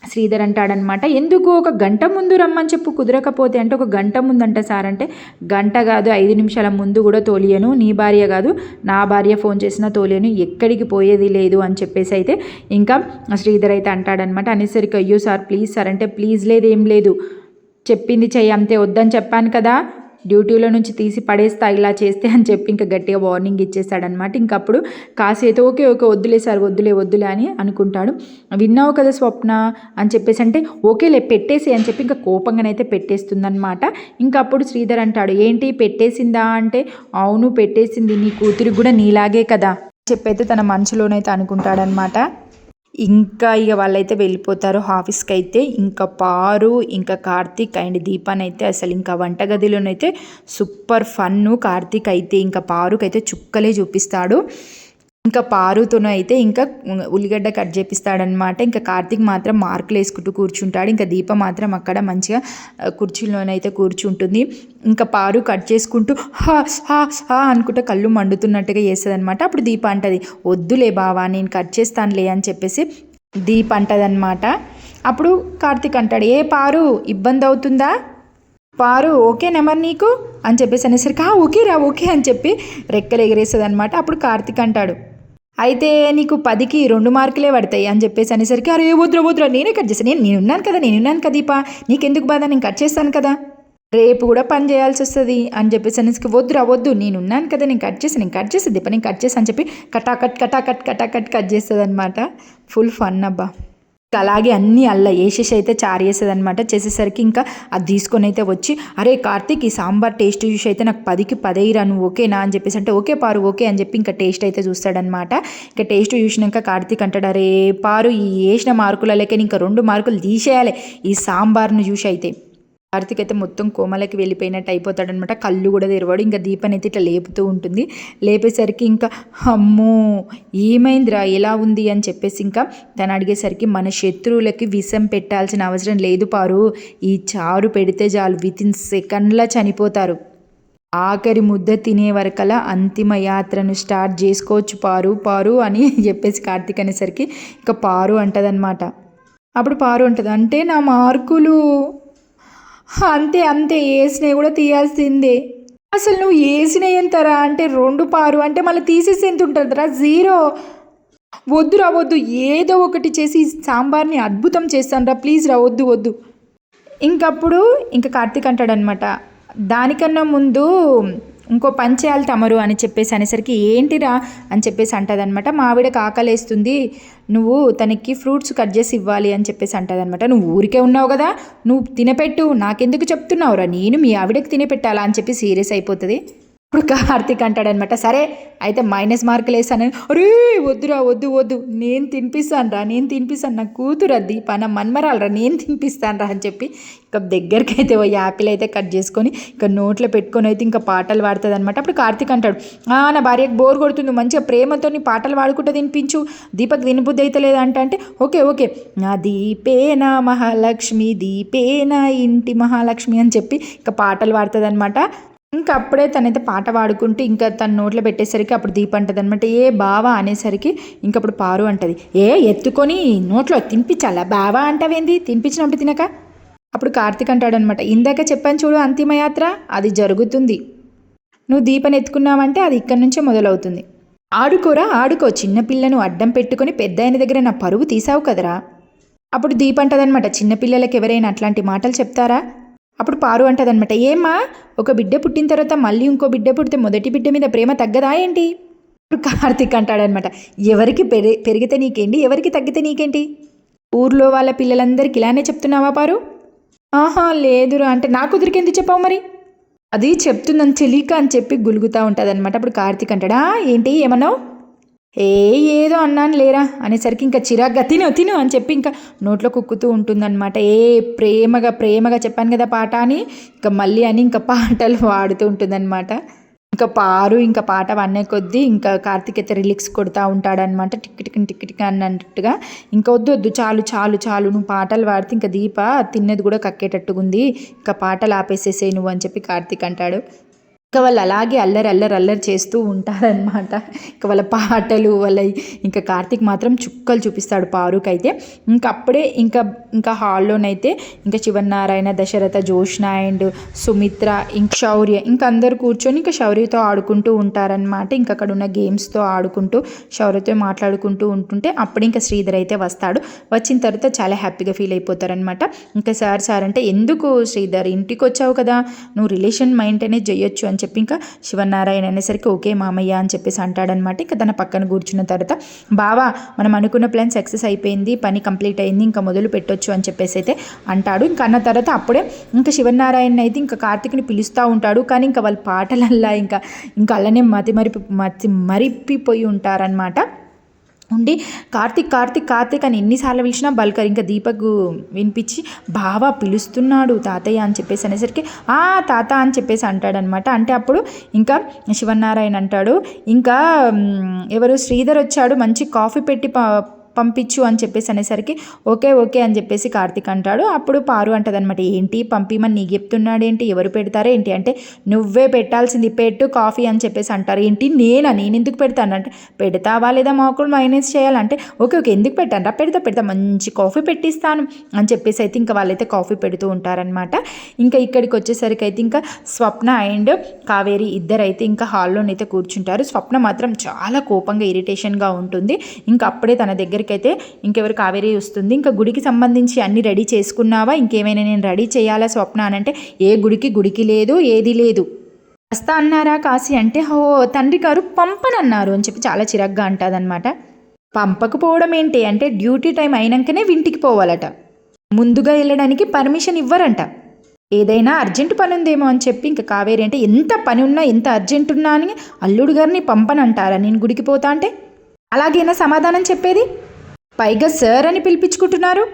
శ్రీధర్ అంటాడనమాట. ఎందుకు 1 గంట ముందు రమ్మని చెప్పు, కుదరకపోతే అంటే 1 గంట ముందంట సార్ అంటే, గంట కాదు 5 నిమిషాల ముందు కూడా తోలియను, నీ భార్య కాదు నా భార్య ఫోన్ చేసినా తోలియను, ఎక్కడికి పోయేది లేదు అని చెప్పేసి అయితే ఇంకా శ్రీధర్ అయితే అంటాడనమాట. అనేసరికి అయ్యో సార్ ప్లీజ్ సార్ అంటే, ప్లీజ్ లేదు ఏం లేదు, చెప్పింది చెయ్యి అంతే, వద్దని చెప్పాను కదా, డ్యూటీలో నుంచి తీసి పడేస్తా ఇలా చేస్తే అని చెప్పి ఇంకా గట్టిగా వార్నింగ్ ఇచ్చేస్తాడనమాట. ఇంకప్పుడు కాశీ అయితే ఓకే వద్దులే సార్ వద్దులే అని అనుకుంటాడు. విన్నావు కదా స్వప్న అని చెప్పేసి అంటే ఓకేలే పెట్టేసి అని చెప్పి ఇంకా కోపంగానైతే పెట్టేస్తుందనమాట. ఇంకప్పుడు శ్రీధర్ అంటాడు, ఏంటి పెట్టేసిందా అంటే, అవును పెట్టేసింది, నీ కూతురికి కూడా నీలాగే కదా చెప్పైతే తన మనసులోనైతే అనుకుంటాడనమాట. ఇంకా ఇక వాళ్ళైతే వెళ్ళిపోతారు ఆఫీస్కి అయితే. ఇంకా పారు ఇంకా కార్తీక్ అండ్ దీపాన్ అయితే అసలు ఇంకా వంటగదిలోనైతే సూపర్ ఫన్ను. కార్తీక్ అయితే ఇంకా పారుకైతే చుక్కలే చూపిస్తాడు. ఇంకా పారుతోనూ అయితే ఇంకా ఉల్లిగడ్డ కట్ చేపిస్తాడనమాట. ఇంకా కార్తీక్ మాత్రం మార్కులు వేసుకుంటూ కూర్చుంటాడు. ఇంకా దీప మాత్రం అక్కడ మంచిగా కుర్చీలోనైతే కూర్చుంటుంది. ఇంకా పారు కట్ చేసుకుంటూ అనుకుంటా కళ్ళు మండుతున్నట్టుగా చేస్తుంది అనమాట. అప్పుడు దీప అంటది, వద్దులే బావా నేను కట్ చేస్తానులే అని చెప్పేసి దీప అంటదనమాట. అప్పుడు కార్తీక్ అంటాడు, ఏ పారు ఇబ్బంది అవుతుందా, పారు ఓకేనా మరి నీకు అని చెప్పేసి అనేసరికి ఓకే అని చెప్పి రెక్కలు ఎగిరేస్తుంది అనమాట. అప్పుడు కార్తీక్ అంటాడు, అయితే నీకు 10కి 2 మార్కులే పడతాయి అని చెప్పేసి అనేసరికి అరే వద్దురా నేనే కట్ చేస్తాను, నేనున్నాను కదా దీపా, నీకెందుకు బాధ, నేను కట్ చేస్తాను కదా, రేపు కూడా పని చేయాల్సి వస్తుంది అని చెప్పేసి అనేసరికి వద్దు నేనున్నాను కదా, నేను కట్ చేస్తాను దీపా, నేను కట్ చేస్తాను అని చెప్పి కటాకట్ కట్ చేస్తుంది అనమాట. ఫుల్ ఫన్ అబ్బా. అలాగే అన్నీ అల్ల వేసేసి అయితే చారు చేస్తుంది అనమాట. చేసేసరికి ఇంకా అది తీసుకొని అయితే వచ్చి, అరే కార్తీక్ ఈ సాంబార్ టేస్ట్ చూసి అయితే నాకు 10కి 10 రా, నువ్వు ఓకేనా అని చెప్పేసి అంటే ఓకే పారు ఓకే అని చెప్పి ఇంకా టేస్ట్ అయితే చూస్తాడనమాట. ఇంకా టేస్ట్ చూసినాక కార్తీక్ అంటాడు, అరే పారు ఈ వేసిన మార్కులకే ఇంకా 2 మార్కులు తీసేయాలి ఈ సాంబార్ను చూసి అయితే. కార్తీక్ అయితే మొత్తం కోమలకి వెళ్ళిపోయినట్టు అయిపోతాడనమాట. కళ్ళు కూడా తెరవాడు. ఇంకా దీపని అయితే ఇట్లా లేపుతూ ఉంటుంది. లేపేసరికి ఇంకా అమ్మో ఏమైందిరా ఎలా ఉంది అని చెప్పేసి ఇంకా తను అడిగేసరికి, మన శత్రువులకి విషం పెట్టాల్సిన అవసరం లేదు పారు, ఈ చారు పెడితే చాలు వితిన్ సెకండ్లా చనిపోతారు, ఆఖరి ముద్ద తినే వరకలా అంతిమ యాత్రను స్టార్ట్ చేసుకోవచ్చు పారు అని చెప్పేసి కార్తీక్ అనేసరికి ఇంకా పారు అంటదనమాట. అప్పుడు పారు అంటది, అంటే నా మార్కులు అంతే వేసినవి కూడా తీయాల్సిందే, అసలు నువ్వు వేసినవి ఎంతరా అంటే 2 పారు అంటే మళ్ళీ తీసేసి ఎంత ఉంటుందిరా 0, వద్దు ఏదో ఒకటి చేసి సాంబార్ని అద్భుతం చేస్తాను రా ప్లీజ్ రా వద్దు. ఇంకప్పుడు ఇంకా కార్తీక్ అంటాడనమాట, దానికన్నా ముందు ఇంకో పని చేయాలి తమరు అని చెప్పేసి అనేసరికి ఏంటిరా అని చెప్పేసి అంటదనమాట. మా ఆవిడకి ఆకలేస్తుంది, నువ్వు తనకి ఫ్రూట్స్ కట్ చేసి ఇవ్వాలి అని చెప్పేసి అంటదనమాట. నువ్వు ఊరికే ఉన్నావు కదా, నువ్వు తినపెట్టు, నాకెందుకు చెప్తున్నావురా, నేను మీ ఆవిడకి తినపెట్టాలా అని చెప్పి సీరియస్ అయిపోతుంది. ఇప్పుడు కార్తీక్ అంటాడనమాట, సరే అయితే -మార్కులు వేసాను. అరే వద్దురా వద్దు వద్దు, నేను తినిపిస్తాను, నా కూతురు అది పన మన్మరాలరా, నేను తినిపిస్తాను అని చెప్పి ఇక దగ్గరికి అయితే ఓ యాపిల్ అయితే కట్ చేసుకొని ఇక నోట్లో పెట్టుకొని అయితే ఇంకా పాటలు పాడుతుంది అనమాట. అప్పుడు కార్తీక్ అంటాడు, నా భార్యకు బోర్ కొడుతుంది, మంచిగా ప్రేమతో పాటలు పాడుకుంటూ తినిపించు, దీపక్ వినబుద్ధి అయితే లేదా అంటే ఓకే నా దీపేనా మహాలక్ష్మి, దీపేనా ఇంటి మహాలక్ష్మి అని చెప్పి ఇక పాటలు పాడుతుంది అనమాట. ఇంకా అప్పుడే తనైతే పాట పాడుకుంటూ ఇంకా తన నోట్లో పెట్టేసరికి అప్పుడు దీప అంటది అనమాట, ఏ బావా అనేసరికి ఇంకప్పుడు పారు అంటది, ఎత్తుకొని నోట్లో తినిపించాలా, బావా అంటావేంది, తినిపించినప్పుడు తినక. అప్పుడు కార్తీక్ అంటాడనమాట, ఇందాక చెప్పాను చూడు అంతిమయాత్ర, అది జరుగుతుంది, నువ్వు దీపని ఎత్తుకున్నావంటే అది ఇక్కడి నుంచే మొదలవుతుంది. ఆడుకో, చిన్నపిల్లను అడ్డం పెట్టుకొని పెద్ద ఆయన దగ్గర నా పరువు తీసావు కదరా. అప్పుడు దీప అంటదనమాట, చిన్నపిల్లలకి ఎవరైనా అట్లాంటి మాటలు చెప్తారా. అప్పుడు పారు అంటదనమాట, ఏమ్మా ఒక బిడ్డ పుట్టిన తర్వాత మళ్ళీ ఇంకో బిడ్డ పుడితే మొదటి బిడ్డ మీద ప్రేమ తగ్గదా ఏంటి. ఇప్పుడు కార్తీక్ అంటాడనమాట, ఎవరికి పెరిగితే నీకేంటి, ఎవరికి తగ్గితే నీకేంటి, ఊర్లో వాళ్ళ పిల్లలందరికీ ఇలానే చెప్తున్నావా పారు. ఆహా లేదురా అంటే నా కుదిరికి ఎందుకు చెప్పావు మరి, అది చెప్తుందని తెలియక అని చెప్పి గులుగుతూ ఉంటుంది అనమాట. అప్పుడు కార్తీక్ అంటాడా, ఏంటి ఏమన్నావు, ఏదో అన్నాను లేరా అనేసరికి ఇంకా చిరాగ్గా తిను అని చెప్పి ఇంకా నోట్లో కుక్కుతూ ఉంటుందన్నమాట. ప్రేమగా చెప్పాను కదా పాట అని ఇంకా మళ్ళీ అని ఇంకా పాటలు పాడుతూ ఉంటుందన్నమాట. ఇంకా పారు ఇంకా పాట వన్నే కొద్దీ ఇంకా కార్తీక్ అయితే రిలిక్స్ కొడుతూ ఉంటాడనమాట, టిక్ అన్నట్టుగా. ఇంకా వద్దు చాలు నువ్వు పాటలు పాడితే ఇంకా దీప తిన్నది కూడా కక్కేటట్టుగా ఉంది, ఇంకా పాటలు ఆపేసేసేయి నువ్వు అని చెప్పి కార్తీక్ అంటాడు. ఇంకా వాళ్ళు అలాగే అల్లరి చేస్తూ ఉంటారనమాట. ఇంకా వాళ్ళ పాటలు ఇంకా కార్తీక్ మాత్రం చుక్కలు చూపిస్తాడు పారుకి అయితే. ఇంకా అప్పుడే ఇంకా హాల్లోనైతే ఇంకా శివనారాయణ, దశరథ, జోష్న అండ్ సుమిత్ర, ఇంకా శౌర్య ఇంకా అందరు కూర్చొని ఇంకా శౌర్యతో ఆడుకుంటూ ఉంటారనమాట. ఇంకా అక్కడ ఉన్న గేమ్స్తో ఆడుకుంటూ శౌర్యతో మాట్లాడుకుంటూ ఉంటుంటే అప్పుడు ఇంకా శ్రీధర్ అయితే వస్తాడు. వచ్చిన తర్వాత చాలా హ్యాపీగా ఫీల్ అయిపోతారనమాట. ఇంకా సార్ అంటే, ఎందుకు శ్రీధర్ ఇంటికి వచ్చావు కదా, నువ్వు రిలేషన్ మెయింటైన్ చేయొచ్చు అని చెప్పి ఇంకా శివనారాయణ అనేసరికి ఓకే మామయ్య అని చెప్పేసి అంటాడనమాట. ఇంకా తన పక్కన కూర్చున్న తర్వాత, బావా మనం అనుకున్న ప్లాన్ సక్సెస్ అయిపోయింది, పని కంప్లీట్ అయింది, ఇంకా మొదలు పెట్టొచ్చు అని చెప్పేసి అయితే అంటాడు. ఇంకా అన్న తర్వాత అప్పుడే ఇంకా శివనారాయణ అయితే ఇంకా కార్తీక్ని పిలుస్తూ ఉంటాడు. కానీ ఇంకా వాళ్ళ పాటలల్లా ఇంకా అలానే మరిపిపోయి ఉంటారనమాట. ఉండి కార్తీక్ అని ఎన్నిసార్లు పిలిచినా బల్కర్ ఇంకా దీపక్ వినిపించి బావా పిలుస్తున్నాడు తాతయ్య అని చెప్పేసి అనేసరికి తాత అని చెప్పేసి అంటాడనమాట. అంటే అప్పుడు ఇంకా శివనారాయణ అంటాడు, ఇంకా ఎవరు శ్రీధర్ వచ్చాడు, మంచి కాఫీ పెట్టి పంపించు అని చెప్పేసి అనేసరికి ఓకే అని చెప్పేసి కార్తీక్ అంటాడు. అప్పుడు పారు అంటదనమాట, ఏంటి పంపిమని నీకు చెప్తున్నాడు ఏంటి, ఎవరు పెడతారా ఏంటి అంటే, నువ్వే పెట్టాల్సింది, పెట్టు కాఫీ అని చెప్పేసి అంటారు. ఏంటి నేను ఎందుకు పెడతాను అంటే, పెడతావా లేదా మాకు మైనస్ చేయాలంటే ఓకే ఎందుకు పెట్టాను రా, పెడతా మంచి కాఫీ పెట్టిస్తాను అని చెప్పేసి అయితే ఇంకా వాళ్ళైతే కాఫీ పెడుతూ ఉంటారనమాట. ఇంకా ఇక్కడికి వచ్చేసరికి అయితే ఇంకా స్వప్న అండ్ కావేరి ఇద్దరైతే ఇంకా హాల్లోనైతే కూర్చుంటారు. స్వప్న మాత్రం చాలా కోపంగా ఇరిటేషన్గా ఉంటుంది. ఇంకా అప్పుడే తన దగ్గర అయితే ఇంకెవరు కావేరి వస్తుంది. ఇంకా గుడికి సంబంధించి అన్ని రెడీ చేసుకున్నావా, ఇంకేమైనా నేను రెడీ చేయాలా స్వప్న అని అంటే, ఏ గుడికి లేదు, ఏది లేదు, వస్తా అన్నారా కాశీ అంటే, తండ్రి గారు పంపనన్నారు అని చెప్పి చాలా చిరాగ్గా అంటాదనమాట. పంపకపోవడం ఏంటి అంటే, డ్యూటీ టైం అయినాకనే ఇంటికి పోవాలట, ముందుగా వెళ్ళడానికి పర్మిషన్ ఇవ్వరంట, ఏదైనా అర్జెంటు పని ఉందేమో అని చెప్పి ఇంకా కావేరి అంటే, ఎంత పని ఉన్నా ఎంత అర్జెంట్ ఉన్నా అని అల్లుడు గారిని పంపనంటారా నేను గుడికి పోతా అంటే, అలాగేనా సమాధానం చెప్పేది, పైగా సార్ అని పిలిపించుకుంటున్నారు,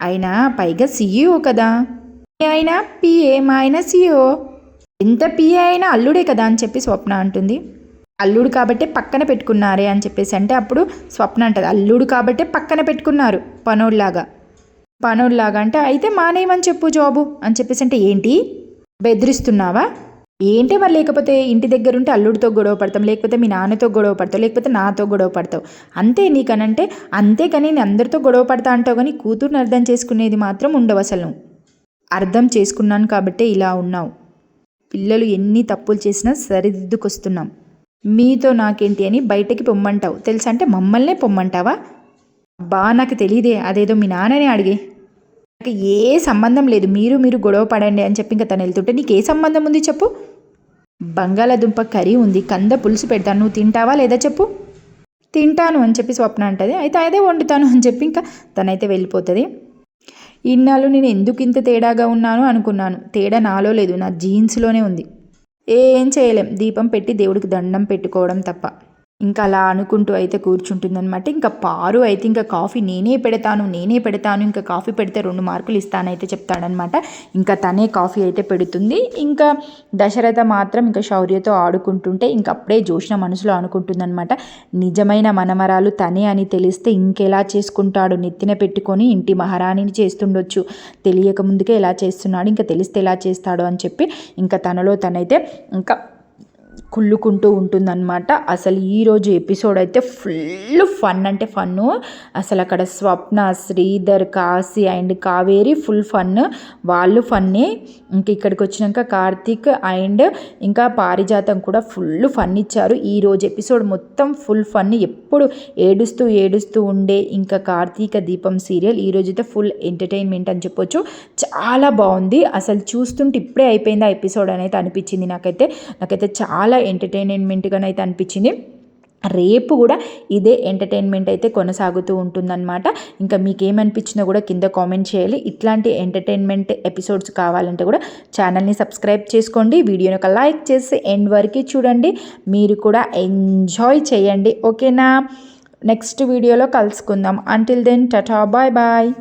అయినా పైగా సీఈఓ కదా, అయినా పిఏ మా ఆయన సీఈఓ, ఎంత పిఏ అయినా అల్లుడే కదా అని చెప్పి స్వప్న అంటుంది. అల్లుడు కాబట్టే పక్కన పెట్టుకున్నారే అని చెప్పేసి అంటే అప్పుడు స్వప్న అంటది, అల్లుడు కాబట్టే పక్కన పెట్టుకున్నారు పనోళ్ళలాగా అంటే, అయితే మానేయమని చెప్పు జాబు అని చెప్పేసి అంటే, ఏంటి బెదిరిస్తున్నావా ఏంటి మరి, లేకపోతే ఇంటి దగ్గర ఉంటే అల్లుడితో గొడవ పడతాం, లేకపోతే మీ నాన్నతో గొడవ పడతావు, లేకపోతే నాతో గొడవ పడతావు, అంతే నీకనంటే అంతేకాని నేను అందరితో గొడవ పడతా అంటావు, కానీ కూతుర్ని అర్థం చేసుకునేది మాత్రం ఉండవు. అసలు నువ్వు అర్థం చేసుకున్నాను కాబట్టే ఇలా ఉన్నావు, పిల్లలు ఎన్ని తప్పులు చేసినా సరిదిద్దుకొస్తున్నాం, మీతో నాకేంటి అని బయటకి పొమ్మంటావు తెలుసా అంటే మమ్మల్నే పొమ్మంటావా, నాకు తెలియదే, అదేదో మీ నాన్ననే అడిగే, నాకు ఏ సంబంధం లేదు, మీరు గొడవ పడండి అని చెప్పి ఇంకా తను వెళ్తుంటే, నీకు ఏ సంబంధం ఉంది చెప్పు, బంగాళాదుంప కర్రీ ఉంది, కంద పులుసు పెడతాను, నువ్వు తింటావా లేదా చెప్పు. తింటాను అని చెప్పి స్వప్న అంటది. అయితే అదే వండుతాను అని చెప్పి ఇంకా తనైతే వెళ్ళిపోతుంది. ఇన్నాళ్ళు నేను ఎందుకు ఇంత తేడాగా ఉన్నాను అనుకున్నాను. తేడా నాలో లేదు, నా జీన్స్లోనే ఉంది. ఏం చేయలేం, దీపం పెట్టి దేవుడికి దండం పెట్టుకోవడం తప్ప. ఇంకా అలా అనుకుంటూ అయితే కూర్చుంటుందన్నమాట. ఇంకా పారు అయితే ఇంకా కాఫీ నేనే పెడతాను, ఇంకా కాఫీ పెడితే 2 మార్కులు ఇస్తానైతే చెప్తాడనమాట. ఇంకా తనే కాఫీ అయితే పెడుతుంది. ఇంకా దశరథ మాత్రం ఇంకా శౌర్యతో ఆడుకుంటుంటే ఇంక అప్పుడే జోష్న మనసులో అనుకుంటుందన్నమాట, నిజమైన మనమరాలు తనే అని తెలిస్తే ఇంకెలా చేసుకుంటాడు, నెత్తిన పెట్టుకొని ఇంటి మహారాణిని చేస్తుండొచ్చు, తెలియక ముందుకే ఎలా చేస్తున్నాడు, ఇంకా తెలిస్తే ఎలా చేస్తాడు అని చెప్పి ఇంకా తనలో తనైతే ఇంకా కుళ్ళుకుంటూ ఉంటుందన్నమాట. అసలు ఈరోజు ఎపిసోడ్ అయితే ఫుల్ ఫన్ అంటే ఫన్ను. అసలు అక్కడ Swapna, Sridhar, Kashi and Kaveri full fun, వాళ్ళు ఫన్నే. ఇంక ఇక్కడికి వచ్చినాక కార్తీక్ అండ్ ఇంకా పారిజాతం కూడా ఫుల్ ఫన్ ఇచ్చారు. ఈరోజు ఎపిసోడ్ మొత్తం ఫుల్ ఫన్, ఎప్పుడు ఏడుస్తూ ఉండే ఇంకా కార్తీక దీపం సీరియల్ ఈరోజు అయితే ఫుల్ ఎంటర్టైన్మెంట్ అని చెప్పొచ్చు. చాలా బాగుంది, అసలు చూస్తుంటే ఇప్పుడే అయిపోయింది ఆ ఎపిసోడ్ అనేది అనిపించింది నాకైతే చాలా ఎంటర్టైన్మెంట్గానైతే అనిపించింది. రేపు కూడా ఇదే ఎంటర్టైన్మెంట్ అయితే కొనసాగుతూ ఉంటుందన్నమాట. ఇంకా మీకేమనిపించిందో కూడా కింద కామెంట్ చేయాలి. ఇట్లాంటి ఎంటర్టైన్మెంట్ ఎపిసోడ్స్ కావాలంటే కూడా ఛానల్ని సబ్స్క్రైబ్ చేసుకోండి, వీడియోని ఒక లైక్ చేసి ఎండ్ వరకు చూడండి, మీరు కూడా ఎంజాయ్ చేయండి. ఓకేనా, నెక్స్ట్ వీడియోలో కలుసుకుందాం. Until then tata, bye bye.